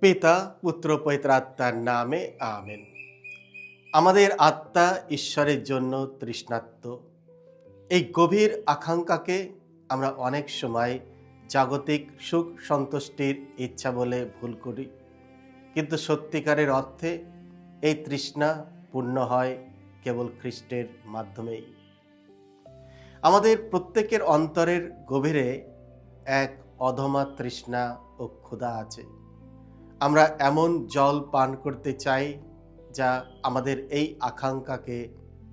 পিতা পুত্র পবিত্রাত্মার নামে আমেন। আমাদের আত্মা ঈশ্বরের জন্য তৃষ্ণার্ত। এই গভীর আকাঙ্ক্ষাকে আমরা অনেক সময় জাগতিক সুখ সন্তুষ্টির ইচ্ছা বলে ভুল করি, কিন্তু সত্যিকারের অর্থে এই তৃষ্ণা পূর্ণ হয় কেবল খ্রিস্টের মাধ্যমেই। আমাদের প্রত্যেকের অন্তরের গভীরে এক অধমা তৃষ্ণা ও ক্ষুধা আছে। আমরা এমন জল পান করতে চাই যা আমাদের এই আকাঙ্ক্ষাকে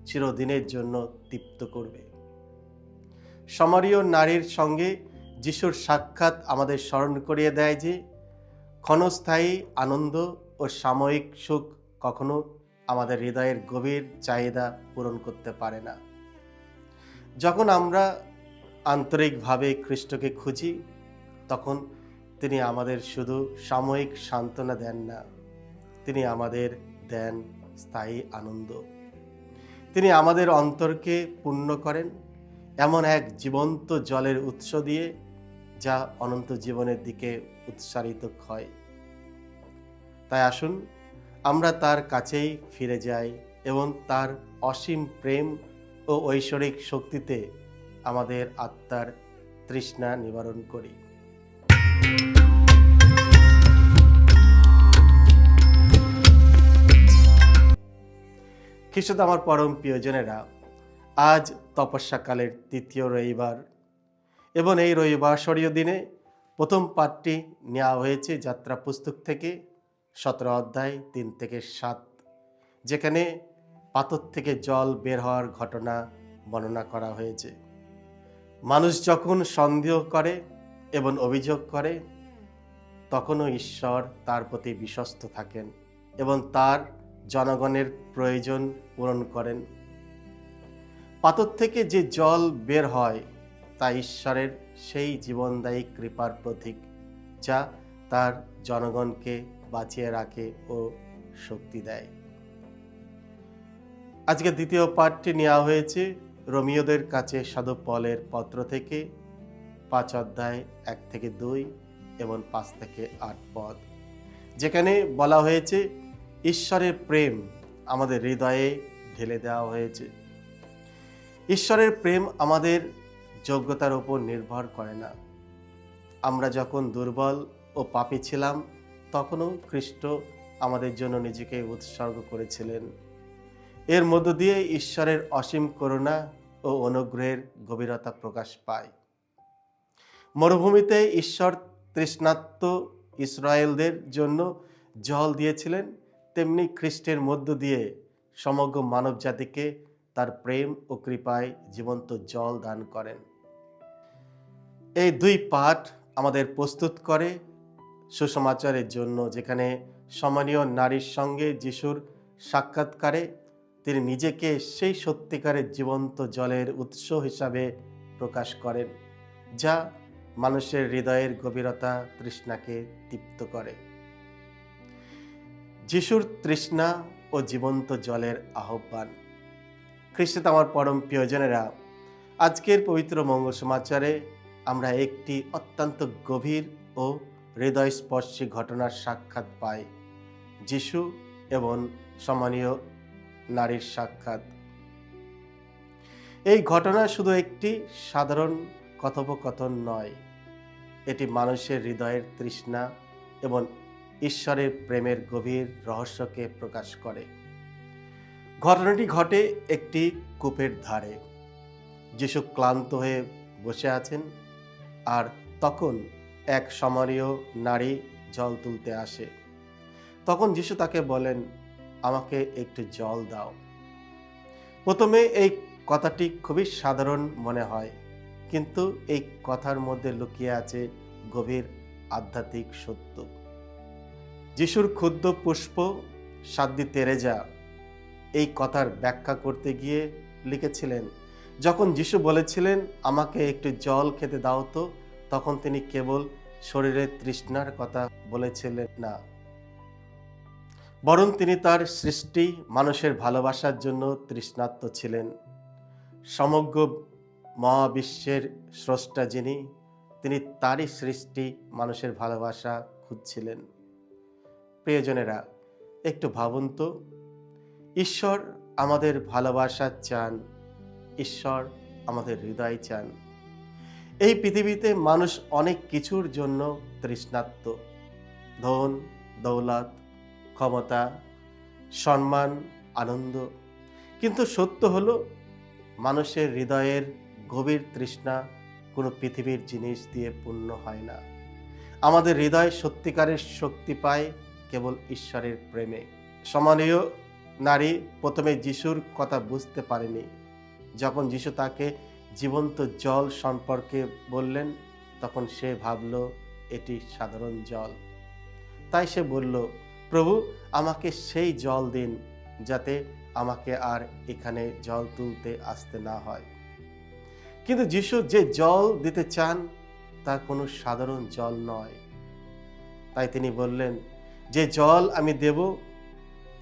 চিরদিনের জন্য তৃপ্ত করবে। সামরীয় নারীর সঙ্গে যিশুর সাক্ষাৎ আমাদের স্মরণ করিয়ে দেয় যে ক্ষণস্থায়ী আনন্দ ও সাময়িক সুখ কখনো আমাদের হৃদয়ের গভীর চাহিদা পূরণ করতে পারে না। যখন আমরা আন্তরিকভাবে খ্রিস্টকে খুঁজি, তখন তিনি আমাদের শুধু সাময়িক সান্ত্বনা দেন না, তিনি আমাদের দেন স্থায়ী আনন্দ। তিনি আমাদের অন্তরকে পূর্ণ করেন এমন এক জীবন্ত জলের উৎস দিয়ে, যা অনন্ত জীবনের দিকে উৎসারিত হয়। তাই আসুন আমরা তার কাছেই ফিরে যাই এবং তার অসীম প্রেম ও ঐশ্বরিক শক্তিতে আমাদের আত্মার তৃষ্ণা নিবারণ করি। খ্রিস্টে আমার পরম প্রিয়জনেরা, আজ তপস্যাকালের তৃতীয় রবিবার এবং এই রবিবাসরীয় দিনে প্রথম পাঠটি নেওয়া হয়েছে যাত্রা পুস্তক থেকে 17 অধ্যায় 3 থেকে 7, যেখানে পাথর থেকে জল বের হওয়ার ঘটনা বর্ণনা করা হয়েছে। মানুষ যখন সন্দেহ করে এবং অভিযোগ করে, তখনও ঈশ্বর তার প্রতি বিশ্বস্ত থাকেন এবং তার জনগণের প্রয়োজন পূরণ করেন। পাথর থেকে যে জল বের হয় তা ঈশ্বরের সেই জীবনদায়ী কৃপার প্রতীক, যা তার জনগণকে বাঁচিয়ে রাখে ও শক্তি দেয়। আজকে দ্বিতীয় পাঠটি নেওয়া হয়েছে রোমীয়দের কাছে সাধু পলের পত্র থেকে 5 অধ্যায় 1 থেকে 2 এবং 5 থেকে 8 পদ, যেখানে বলা হয়েছে ঈশ্বরের প্রেম আমাদের হৃদয়ে ঢেলে দেওয়া হয়েছে। ঈশ্বরের প্রেম আমাদের যোগ্যতার উপর নির্ভর করে না। আমরা যখন দুর্বল ও পাপী ছিলাম, তখনও খ্রিস্ট আমাদের জন্য নিজেকে উৎসর্গ করেছিলেন। এর মধ্য দিয়ে ঈশ্বরের অসীম করুণা ও অনুগ্রহের গভীরতা প্রকাশ পায়। মরুভূমিতে ঈশ্বর তৃষ্ণার্ত ইসরায়েলদের জন্য জল দিয়েছিলেন, তেমনি খ্রিস্টের মধ্য দিয়ে সমগ্র মানব জাতিকে তার প্রেম ও কৃপায় জীবন্ত জল দান করেন। এই দুই পাঠ আমাদের প্রস্তুত করে সুসমাচারের জন্য, যেখানে সম্মানীয় নারীর সঙ্গে যিশুর সাক্ষাৎকারে তিনি নিজেকে সেই সত্যিকারের জীবন্ত জলের উৎস হিসাবে প্রকাশ করেন, যা মানুষের হৃদয়ের গভীরতা তৃষ্ণাকে তৃপ্ত করে। যিশুর তৃষ্ণা ও জীবন্ত জলের আহ্বান। খ্রিস্টে আমার পরম প্রিয়জনেরা, আজকের পবিত্র মঙ্গল সমাচারে আমরা একটি অত্যন্ত গভীর ও হৃদয়স্পর্শী ঘটনার সাক্ষাৎ পাই, যিশু এবং সম্মানীয় নারীর সাক্ষাৎ। এই ঘটনা শুধু একটি সাধারণ কথোপকথন নয়, এটি মানুষের হৃদয়ের তৃষ্ণা এবং ঈশ্বরের প্রেমের গভীর রহস্যকে প্রকাশ করে। ঘটনাটি ঘটে একটি কূপের ধারে। যিশু ক্লান্ত হয়ে বসে আছেন, আর তখন এক সামরীয় নারী জল তুলতে আসে। তখন যিশু তাকে বলেন, আমাকে একটু জল দাও। প্রথমে এই কথাটি খুবই সাধারণ মনে হয়, কিন্তু এই কথার মধ্যে লুকিয়ে আছে গভীর আধ্যাত্মিক সত্য। যিশুর ক্ষুদ্র পুষ্প সাধ্বী তেরেজা এই কথার ব্যাখ্যা করতে গিয়ে লিখেছিলেন, যখন যিশু বলেছিলেন আমাকে একটু জল খেতে দাও তো, তখন তিনি কেবল শরীরের তৃষ্ণার কথা বলেছিলেন না, বরং তিনি তার সৃষ্টি মানুষের ভালোবাসার জন্য তৃষ্ণার্ত ছিলেন। সমগ্র মহাবিশ্বের স্রষ্টা যিনি, তিনি তারই সৃষ্টি মানুষের ভালোবাসা খুঁজছিলেন। প্রিয়জনেরা, একটু ভাবুন তো, ঈশ্বর আমাদের ভালোবাসা চান, ঈশ্বর আমাদের হৃদয় চান। এই পৃথিবীতে মানুষ অনেক কিছুর জন্য তৃষ্ণার্ত, ধন, দৌলত, ক্ষমতা, সম্মান, আনন্দ। কিন্তু সত্য হলো, মানুষের হৃদয়ের গভীর তৃষ্ণা কোনো পৃথিবীর জিনিস দিয়ে পূর্ণ হয় না। আমাদের হৃদয় সত্যিকারের শক্তি পায় কেবল ঈশ্বরের প্রেমে। সমানীয় নারী প্রথমে যিশুর কথা বুঝতে পারেনি। যখন যিশু তাকে জীবন্ত জল সম্পর্কে বললেন, তখন সে ভাবল এটি সাধারণ জল। তাই সে বলল, প্রভু, আমাকে সেই জল দিন, যাতে আমাকে আর এখানে জল তুলতে আসতে না হয়। কিন্তু যিশু যে জল দিতে চান তা কোনো সাধারণ জল নয়। তাই তিনি বললেন, যে জল আমি দেব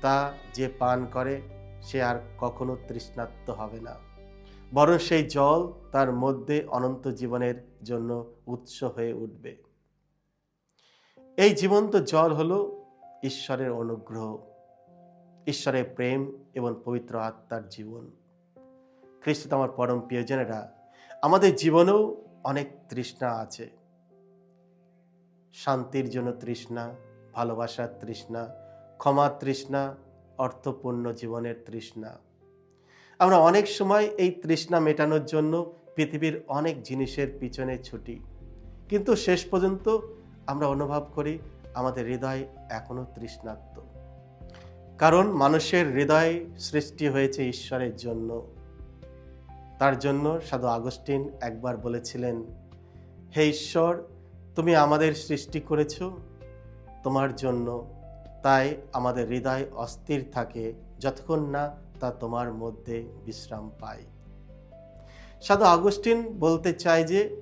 তা যে পান করে সে আর কখনো তৃষ্ণার্ত হবে না, বরং সেই জল তার মধ্যে অনন্ত জীবনের জন্য উৎস হয়ে উঠবে। এই জীবন্ত জল হলো ঈশ্বরের অনুগ্রহ, ঈশ্বরের প্রেম এবং পবিত্র আত্মার জীবন। খ্রিস্ট আমার পরম প্রিয়জনেরা, আমাদের জীবনেও অনেক তৃষ্ণা আছে। শান্তির জন্য তৃষ্ণা, ভালোবাসার তৃষ্ণা, ক্ষমার তৃষ্ণা, অর্থপূর্ণ জীবনের তৃষ্ণা। আমরা অনেক সময় এই তৃষ্ণা মেটানোর জন্য পৃথিবীর অনেক জিনিসের পিছনে ছুটি, কিন্তু শেষ পর্যন্ত আমরা অনুভব করি আমাদের হৃদয় এখনো তৃষ্ণার্ত। কারণ মানুষের হৃদয় সৃষ্টি হয়েছে ঈশ্বরের জন্য। তার জন্য সাধু আগস্টিন একবার বলেছিলেন, হে ঈশ্বর, তুমি আমাদের সৃষ্টি করেছ তোমার জন্য, তাই আমাদের হৃদয় অস্থির থাকে যতক্ষণ না তা তোমার মধ্যে বিশ্রাম পায়। সাধু আগস্টিন বলতে চায় যে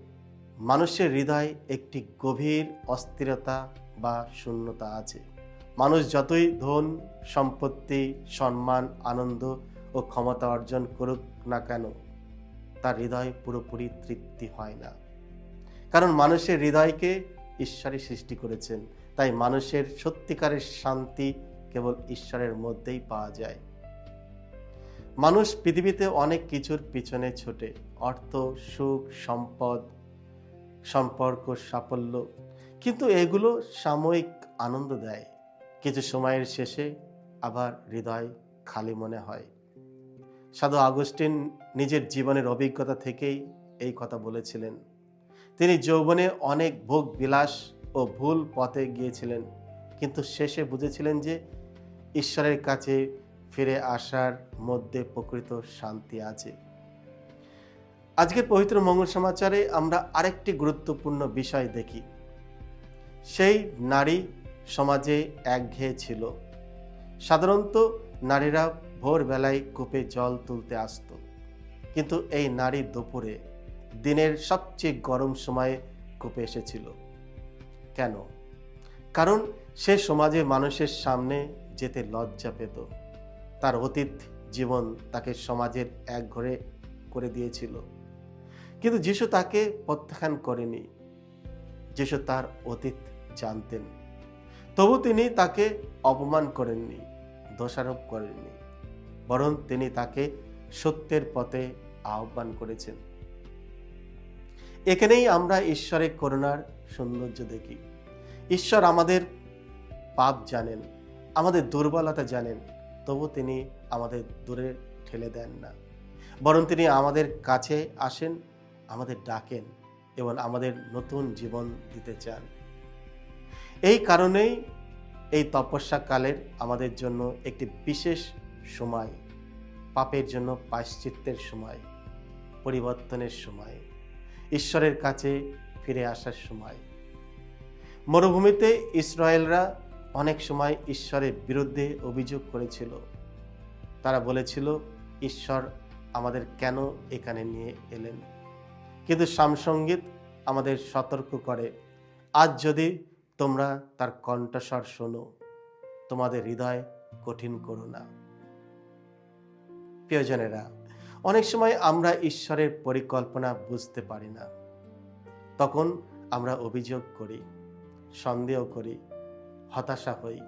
মানুষের হৃদয় একটি গভীর অস্থিরতা বা শূন্যতা আছে। মানুষ যতই ধন, সম্পত্তি, সম্মান, আনন্দ ও ক্ষমতা অর্জন করুক না কেন, তার হৃদয় পুরোপুরি তৃপ্তি হয় না। কারণ মানুষের হৃদয়কে ঈশ্বরই সৃষ্টি করেছেন, তাই মানুষের সত্যিকারের শান্তি কেবল ঈশ্বরের মধ্যেই পাওয়া যায়। মানুষ পৃথিবীতে অনেক কিছুর পিছনে ছোটে, অর্থ, সুখ, সম্পদ, সম্পর্ক, সাফল্য, কিন্তু এগুলো সাময়িক আনন্দ দেয়। কিছু সময়ের শেষে আবার হৃদয় খালি মনে হয়। সাধু আগস্টিন নিজের জীবনের অভিজ্ঞতা থেকেই এই কথা বলেছিলেন। তিনি যৌবনে অনেক ভোগ বিলাস ও ভুল পথে গিয়েছিলেন, কিন্তু শেষে বুঝেছিলেন যে ঈশ্বরের কাছে ফিরে আসার মধ্যে প্রকৃত শান্তি আছে। আজকের পবিত্র মঙ্গল সমাচারে আমরা আরেকটি গুরুত্বপূর্ণ বিষয় দেখি। সেই নারী সমাজে একঘেয়ে ছিল। সাধারণত নারীরা ভোরবেলায় কূপে জল তুলতে আসত, কিন্তু এই নারী দুপুরে, দিনের সবচেয়ে গরম সময়ে কূপে এসেছিল। কেন? কারণ সে সমাজে মানুষের সামনে যেতে লজ্জা পেত। তার অতীত জীবন তাকে সমাজের একঘরে করে দিয়েছিল। কিন্তু যিশু তাকে প্রত্যাখ্যান করেনি। যিশু তার অতীত জানতেন, তবু তিনি তাকে অপমান করেননি, দোষারোপ করেননি, বরং তিনি তাকে সত্যের পথে আহ্বান করেছেন। এখানেই আমরা ঈশ্বরের করুণার সৌন্দর্য দেখি। ঈশ্বর আমাদের পাপ জানেন, আমাদের দুর্বলতা জানেন, তবু তিনি আমাদের দূরে ঠেলে দেন না, বরং তিনি আমাদের কাছে আসেন, আমাদের ডাকেন এবং আমাদের নতুন জীবন দিতে চান। এই কারণেই এই তপস্যাকালের আমাদের জন্য একটি বিশেষ সময়, পাপের জন্য প্রায়শ্চিত্তের সময়, পরিবর্তনের সময়, ঈশ্বরের কাছে ফিরে আসার সময়। মরুভূমিতে ইসরায়েলরা অনেক সময় ঈশ্বরের বিরুদ্ধে অভিযোগ করেছিল। তারা বলেছিল, ঈশ্বর আমাদের কেন এখানে নিয়ে এলেন? কিন্তু সামসঙ্গীত আমাদের সতর্ক করে, আজ যদি তোমরা তার কণ্ঠস্বর শোনো, তোমাদের হৃদয় কঠিন করো না। প্রিয়জনেরা, অনেক সময় আমরা ঈশ্বরের পরিকল্পনা বুঝতে পারি না। তখন আমরা অভিযোগ করি, সন্দেহ করি, হতাশা হই,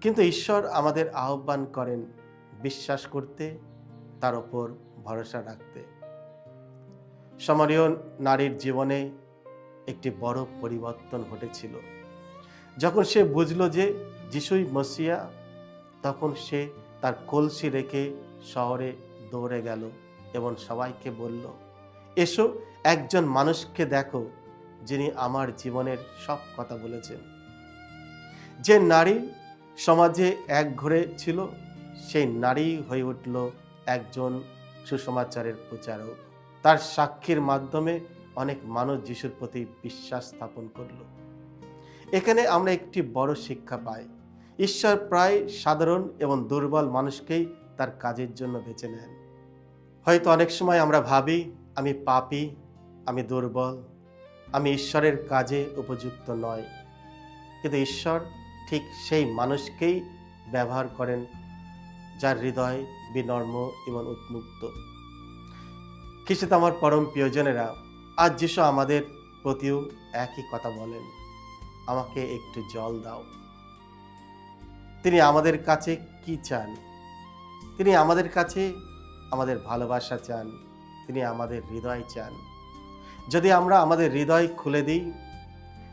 কিন্তু ঈশ্বর আমাদের আহ্বান করেন বিশ্বাস করতে, তার ওপর ভরসা রাখতে। সামারীয় নারীর জীবনে একটি বড় পরিবর্তন ঘটেছিল। যখন সে বুঝল যে যিশুই মসিয়া, তখন সে তার কলসি রেখে শহরে দৌড়ে গেল এবং সবাইকে বলল, এসো, একজন মানুষকে দেখো যিনি আমার জীবনের সব কথা বলেছেন। যে নারী সমাজে একঘরে ছিল, সেই নারী হয়ে উঠল একজন সুসমাচারের প্রচারক। তার সাক্ষীর মাধ্যমে অনেক মানুষ যিশুর প্রতি বিশ্বাস স্থাপন করল। এখানে আমরা একটি বড় শিক্ষা পাই। ঈশ্বর প্রায় সাধারণ এবং দুর্বল মানুষকেই তার কাজের জন্য বেছে নেন। হয়তো অনেক সময় আমরা ভাবি, আমি পাপী, আমি দুর্বল, আমি ঈশ্বরের কাজে উপযুক্ত নয়। কিন্তু ঈশ্বর ঠিক সেই মানুষকেই ব্যবহার করেন যার হৃদয় বিনম্র এবং উন্মুক্ত। খ্রিস্টে আমার পরম প্রিয়জনেরা, আজ যিশু আমাদের প্রতিও একই কথা বলেন, আমাকে একটু জল দাও। তিনি আমাদের কাছে কি চান? তিনি আমাদের কাছে আমাদের ভালোবাসা চান, তিনি আমাদের হৃদয় চান। যদি আমরা আমাদের হৃদয় খুলে দিই,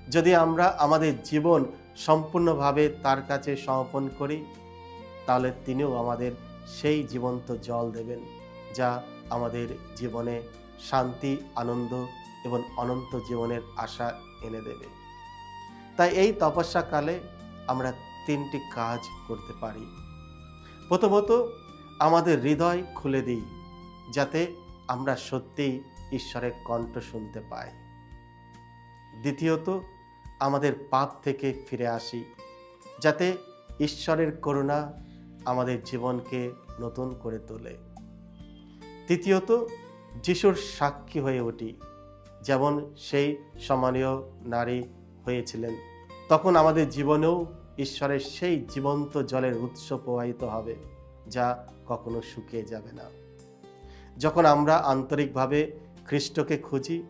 যদি আমরা আমাদের জীবন সম্পূর্ণভাবে তার কাছে সমর্পণ করি, তাহলে তিনিও আমাদের সেই জীবন্ত জল দেবেন, যা আমাদের জীবনে শান্তি, আনন্দ এবং অনন্ত জীবনের আশা এনে দেবে। তাই এই তপস্যাকালে আমরা 3টি কাজ করতে পারি। প্রথমত, আমাদের হৃদয় খুলে দিই, যাতে আমরা সত্যিই ঈশ্বরের কণ্ঠ শুনতে পাই। দ্বিতীয়ত, আমাদের পাপ থেকে ফিরে আসি, যাতে ঈশ্বরের করুণা আমাদের জীবনকে নতুন করে তোলে। তৃতীয়ত, যিশুর সাক্ষী হয়ে উঠি, যেমন সেই সামারীয় নারী হয়েছিলেন। তখন আমাদের জীবনেও ঈশ্বরের সেই জীবন্ত জলের উৎস প্রবাহিত হবে, যা কখনো শুকিয়ে যাবে না। যখন আমরা আন্তরিকভাবে খ্রিস্টকে খুঁজি,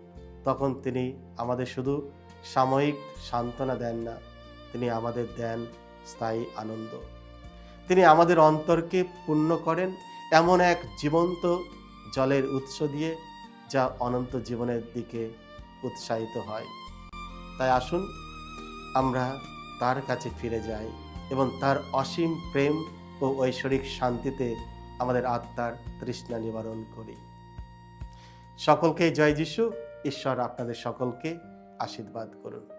তখন তিনি আমাদের শুধু সাময়িক সান্ত্বনা দেন না, তিনি আমাদের দেন স্থায়ী আনন্দ। তিনি আমাদের অন্তরকে পূর্ণ করেন এমন এক জীবন্ত জলের উৎস দিয়ে, যা অনন্ত জীবনের দিকে উৎসাহিত হয়। তাই আসুন আমরা তার কাছে ফিরে যাই এবং তার অসীম প্রেম ও ঐশ্বরিক শান্তিতে আমাদের আত্মার তৃষ্ণা নিবারণ করি। সকলকে জয় যিশু। ঈশ্বর আপনাদের সকলকে আশীর্বাদ করুন।